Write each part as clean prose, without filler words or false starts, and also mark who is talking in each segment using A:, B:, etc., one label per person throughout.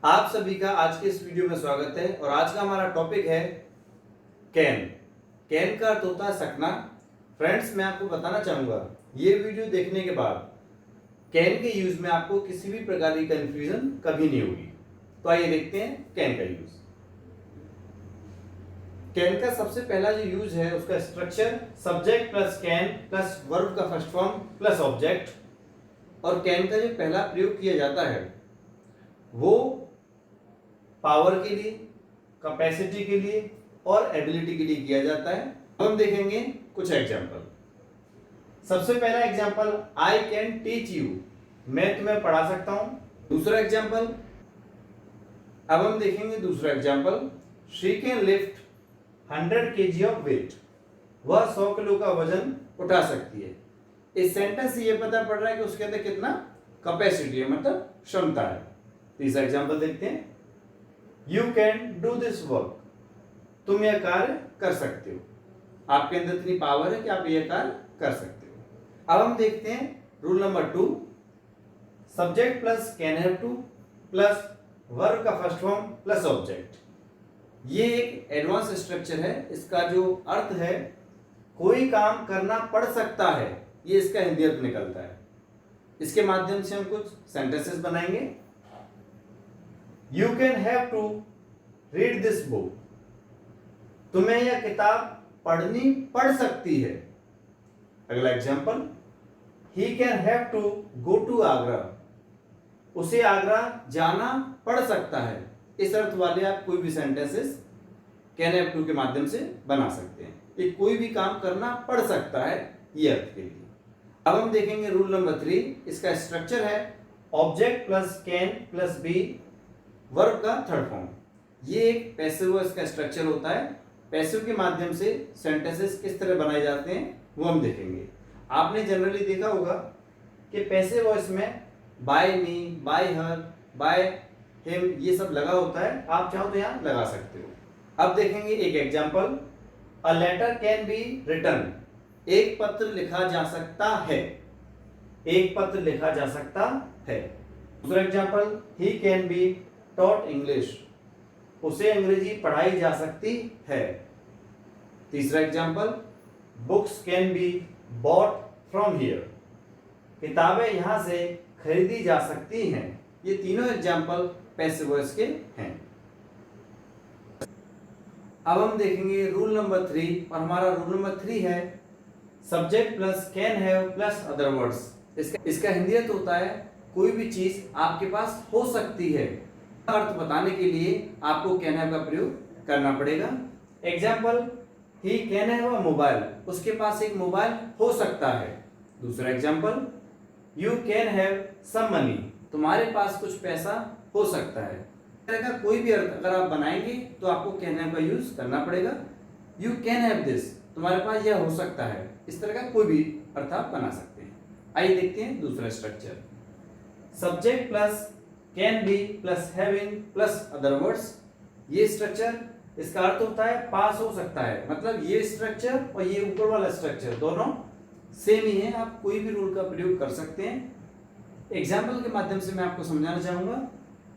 A: आप सभी का आज के इस वीडियो में स्वागत है। और आज का हमारा टॉपिक है कैन। कैन का अर्थ होता है सकना। फ्रेंड्स, मैं आपको बताना चाहूंगा ये वीडियो देखने के बाद कैन के यूज में आपको किसी भी प्रकार की कंफ्यूजन कभी नहीं होगी। तो आइए देखते हैं कैन का यूज। कैन का सबसे पहला जो यूज है उसका structure subject plus can plus verb का फर्स्ट फॉर्म प्लस ऑब्जेक्ट। और कैन का जो पहला प्रयोग किया जाता है वो पावर के लिए, कैपेसिटी के लिए और एबिलिटी के लिए किया जाता है। अब हम देखेंगे कुछ एग्जांपल। सबसे पहला example, I can teach you, मैं तुम्हें पढ़ा सकता हूं। दूसरा एग्जांपल, अब हम देखेंगे दूसरा example, she can lift 100 kg of weight, वह 100 किलो का वजन उठा सकती है। इस सेंटेंस से यह पता पड़ रहा है कि उसके अंदर कितना कैपेसिटी है, मतलब क्षमता है। तीसरा एग्जांपल देखते हैं, you can do this work, तुम यह कार्य कर सकते हो। आपके अंदर इतनी पावर है कि आप यह कार्य कर सकते हो। अब हम देखते हैं rule number 2, subject plus can have two plus verb का फर्स्ट फॉर्म प्लस ऑब्जेक्ट। ये एक एडवांस स्ट्रक्चर है। इसका जो अर्थ है कोई काम करना पड़ सकता है, ये इसका हिंदी अर्थ निकलता है। इसके माध्यम से हम कुछ सेंटेंसेस बनाएंगे। You can have to read this book, तुम्हें यह किताब पढ़नी पड़ सकती है। अगला example, he can have to go to Agra, उसे आगरा जाना पड़ सकता है। इस अर्थ वाले आप कोई भी सेंटेंसेस कैन हैव टू के माध्यम से बना सकते हैं कि कोई भी काम करना पड़ सकता है, ये अर्थ के लिए। अब हम देखेंगे रूल नंबर 3, इसका स्ट्रक्चर है object plus can plus be verb का थर्ड फॉर्म। ये एक पैसिव वॉइस का स्ट्रक्चर होता है। पैसिव के माध्यम से सेंटेंसेस किस तरह बनाए जाते हैं वो हम देखेंगे। आपने जनरली देखा होगा कि पैसिव वॉइस में by me, by her, by him ये सब लगा होता है। आप चाहो तो यहाँ लगा सकते हो। अब देखेंगे एक example, a letter can be written, एक पत्र लिखा जा सकता है। एक पत्र लिखा जा सकता है। दूसरा example, he can be taught English, उसे अंग्रेजी पढ़ाई जा सकती है। तीसरा example, books can be bought from here, किताबें यहां से खरीदी जा सकती हैं। ये तीनों एग्जांपल पैसिव वॉइस के हैं। अब हम देखेंगे रूल नंबर 3, और हमारा रूल नंबर 3 है subject plus can have plus other words. इसका हिंदी अर्थ होता है कोई भी चीज आपके पास हो सकती है। अर्थ बताने के लिए आपको कैन हैव का प्रयोग करना पड़ेगा। Example, he can have a mobile, उसके पास एक मोबाइल हो सकता है। दूसरा example, you can have some money, तुम्हारे पास कुछ पैसा हो सकता है। इस तरह का कोई भी अर्थ अगर आप बनाएंगे तो आपको कैन हैव का यूज करना पड़ेगा। यू कैन हैव दिस, तुम्हारे पास यह हो सकता है। इस तरह का कोई भी अर्थ आप बना सकते हैं। आइए देखते हैं दूसरा structure, subject plus can be plus having plus other words. ये स्ट्रक्चर, इसका अर्थ होता है पास हो सकता है। मतलब ये स्ट्रक्चर और ये ऊपर वाला स्ट्रक्चर दोनों सेम ही है। आप कोई भी रूल का प्रयोग कर सकते हैं। एग्जाम्पल के माध्यम से मैं आपको समझाना चाहूंगा,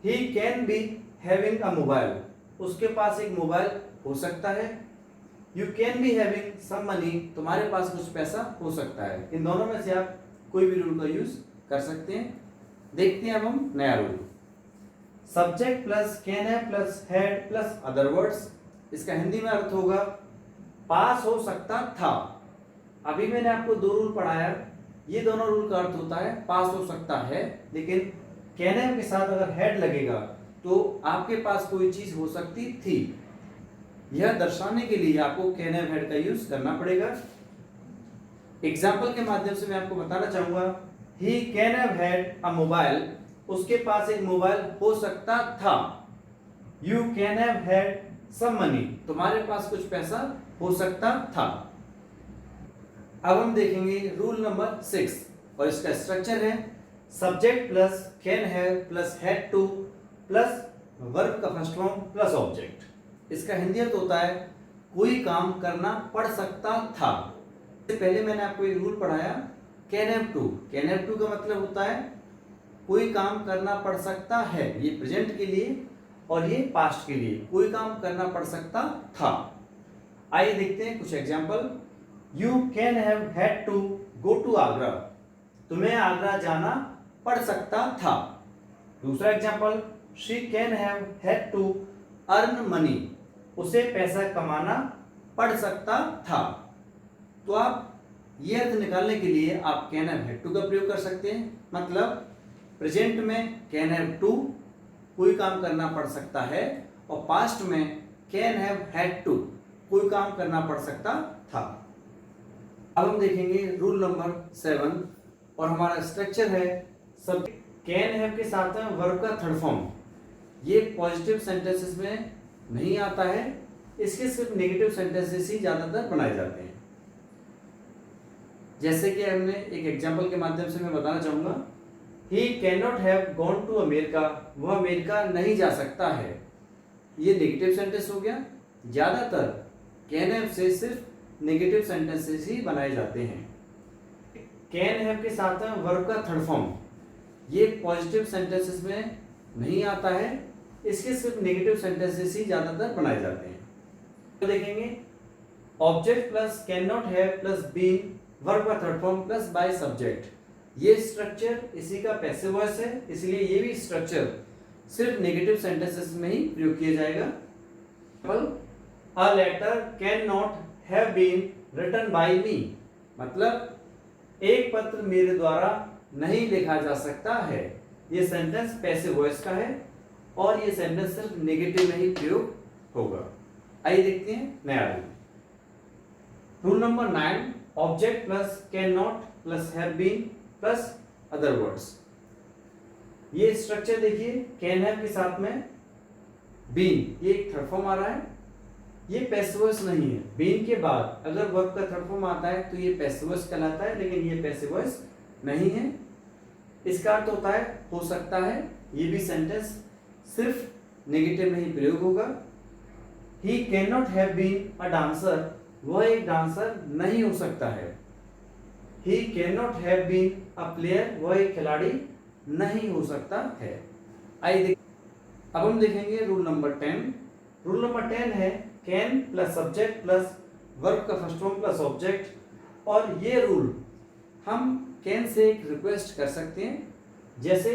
A: he can be having a mobile, उसके पास एक मोबाइल हो सकता है। You can be having some money, तुम्हारे पास कुछ पैसा हो सकता है। इन दोनों में से आप कोई भी रूल का यूज कर सकते हैं। देखते हैं अब हम नया rule, subject plus can have plus had plus other words. इसका हिंदी में अर्थ होगा पास हो सकता था। अभी मैंने आपको 2 रूल पढ़ाया, ये दोनों रूल का अर्थ होता है पास हो सकता है, लेकिन कैन हैव के साथ अगर हैड लगेगा तो आपके पास कोई चीज हो सकती थी। यह दर्शाने के लिए आपको कैन हैव हैड का यूज करना पड़ेगा। एग्जाम्पल के माध्यम से मैं आपको बताना चाहूंगा, he can have had a mobile, उसके पास एक मोबाइल हो सकता था। You can have had some money, तुम्हारे पास कुछ पैसा हो सकता था। अब हम देखेंगे रूल नंबर 6, और इसका स्ट्रक्चर है subject plus can have plus had two plus verb का फर्स्ट फॉर्म प्लस ऑब्जेक्ट। इसका हिंदी अर्थ होता है कोई काम करना पड़ सकता था। इससे पहले मैंने आपको एक रूल पढ़ाया can have to. Can have to का मतलब होता है कोई काम करना पड़ सकता है, ये प्रेजेंट के लिए और ये पास्ट के लिए, कोई काम करना पड़ सकता था। आइए देखते हैं कुछ example. You can have had to go to Agra, तुम्हें आगरा जाना पड़ सकता था। दूसरा example, she can have had to earn money, उसे पैसा कमाना पड़ सकता था। तो आप ये अर्थ निकालने के लिए आप कैन हैव हैड टू का प्रयोग कर सकते हैं। मतलब प्रेजेंट में कैन हैव टू, कोई काम करना पड़ सकता है, और पास्ट में कैन हैव हैड टू, कोई काम करना पड़ सकता था। अब हम देखेंगे रूल नंबर 7 और हमारा स्ट्रक्चर है सब कैन हैव के साथ में वर्ब का थर्ड फॉर्म। ये पॉजिटिव सेंटेंसेस में नहीं आता है, इसके सिर्फ नेगेटिव सेंटेंसेस ही ज्यादातर बनाए जाते हैं। जैसे कि हमने एक एग्जांपल के माध्यम से मैं बताना चाहूंगा, he can not have gone to America, वह अमेरिका नहीं जा सकता है। ये नेगेटिव सेंटेंस हो गया। ज्यादातर कैन हैव से सिर्फ नेगेटिव सेंटेंसेस ही बनाए जाते हैं। कैन हैव के साथ में वर्ब का थर्ड फॉर्म, ये पॉजिटिव सेंटेंसेस में नहीं आता है, इसके सिर्फ नेगेटिव सेंटेंसेस ही ज्यादातर बनाए जाते हैं। तो देखेंगे object plus can not have plus been, verb का third form plus by subject. ये स्ट्रक्चर इसी का पैसिव वॉइस है, इसलिए ये भी स्ट्रक्चर सिर्फ नेगेटिव सेंटेंसेस में ही प्रयोग किया जाएगा। A letter can not have been written by me, मतलब एक पत्र मेरे द्वारा नहीं लिखा जा सकता है। ये सेंटेंस पैसिव वॉइस का है और ये सेंटेंस सिर्फ नेगेटिव में ही प्रयोग होगा। आइए देखते हैं नया rule. Rule number 9, object plus can not plus have been plus other words. ये स्ट्रक्चर देखिए, कैन हैव के साथ में बीन, ये एक थर्ड फॉर्म आ रहा है, ये पैसिव वॉइस नहीं है। बीन के बाद अगर वर्ब का थर्ड फॉर्म आता है तो ये पैसिव वॉइस कहलाता है, लेकिन ये पैसिव वॉइस नहीं है। इसका अर्थ होता है हो सकता है, ये भी सेंटेंस सिर्फ नेगेटिव में ही प्रयोग होगा। He can not have been a dancer, वह एक डांसर नहीं हो सकता है। He can not have been a player, वह एक खिलाड़ी नहीं हो सकता है। आइए अब हम देखेंगे रूल नंबर 10। रूल नंबर 10 है can plus subject plus verb का फर्स्ट फॉर्म प्लस ऑब्जेक्ट। और ये रूल हम कैन से एक रिक्वेस्ट कर सकते हैं, जैसे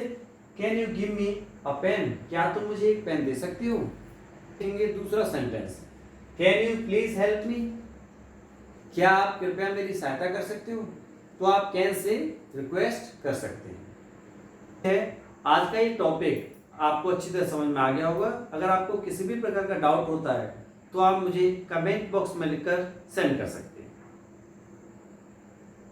A: can you give me a pen, क्या तुम मुझे एक पेन दे सकती हो। देखेंगे दूसरा sentence, can you please help me, क्या आप कृपया मेरी सहायता कर सकते हो। तो आप कैन से रिक्वेस्ट कर सकते हैं। आज का ये टॉपिक आपको अच्छी तरह समझ में आ गया होगा। अगर आपको किसी भी प्रकार का डाउट होता है तो आप मुझे कमेंट बॉक्स में लिखकर सेंड कर सकते हैं।